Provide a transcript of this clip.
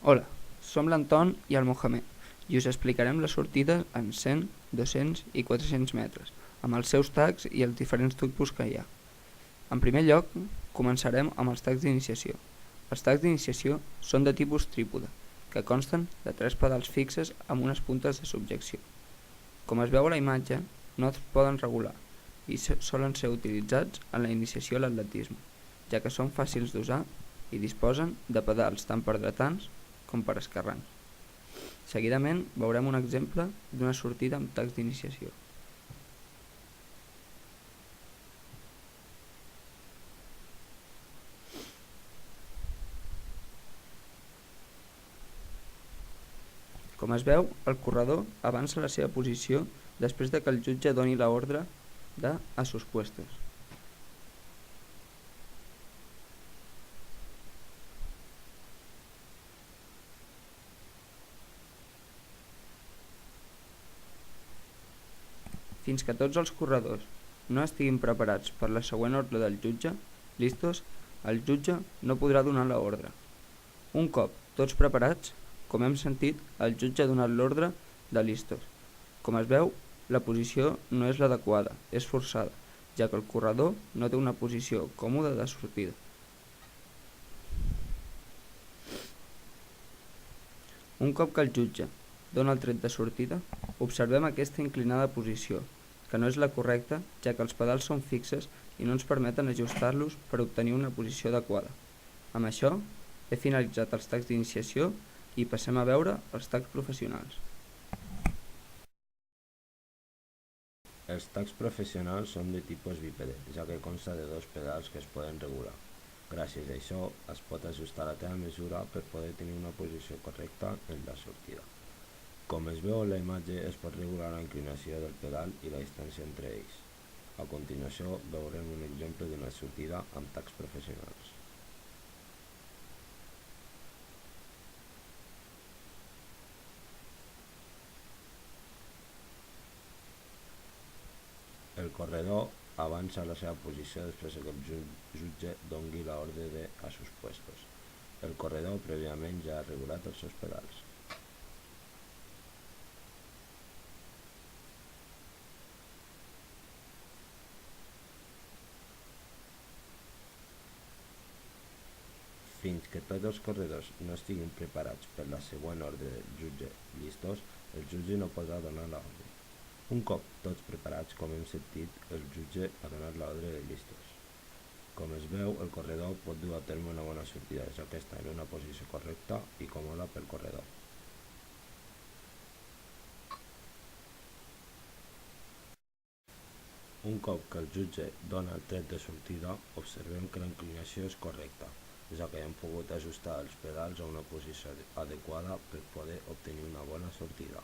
Hola, som l'Anton i el Mohamed i us explicarem les sortides en 100, 200 i 400 metres, amb els seus tags i els diferents tipus que hi ha. En primer lloc, començarem amb els tags d'iniciació. Els tags d'iniciació són de tipus trípode, que consten de 3 pedals fixes amb unes puntes de subjecció. Com es veu a la imatge, no es poden regular i solen ser utilitzats en la iniciació a l'atletisme, ja que són fàcils d'usar i disposen de pedals tant per dretans com per esquerrans. Seguidament veurem un exemple d'una sortida amb tags d'iniciació. Com es veu, el corredor avança a la seva posició després de que el jutge doni l'ordre de "a sus puestos". Fins que tots els corredors no estiguin preparats per la següent ordre del jutge, listos, el jutge no podrà donar l'ordre. Un cop tots preparats, com hem sentit, el jutge ha donat l'ordre de listos. Com es veu, la posició no és l'adequada, és forçada, ja que el corredor no té una posició còmoda de sortida. Un cop que el jutge dona el tret de sortida, observem aquesta inclinada posició, que no és la correcta, ja que els pedals són fixes i no ens permeten ajustar-los per obtenir una posició adequada. Amb això, he finalitzat els tags d'iniciació i passem a veure els tags professionals. Els tags professionals són de tipus bípede, ja que consta de 2 pedals que es poden regular. Gràcies a això, es pot ajustar la teva mesura per poder tenir una posició correcta en la sortida. Com es veu en la imatge, es pot regular la inclinació del pedal i la distància entre ells. A continuació, veurem un exemple d'una sortida amb tags professionals. El corredor avança a la seva posició després que el jutge doni l'ordre de "a sus puestos". El corredor prèviament ja ha regulat els seus pedals. Fins que tots els corredors no estiguin preparats per la següent ordre del jutge listos, el jutge no podrà donar l'ordre. Un cop tots preparats, com hem sentit, el jutge ha donat l'ordre de listos. Com es veu, el corredor pot dur a terme una bona sortida, ja que està en una posició correcta i còmoda pel corredor. Un cop que el jutge dona el tret de sortida, observem que la inclinació és correcta, ja que hem pogut ajustar els pedals a una posició adequada per poder obtenir una bona sortida.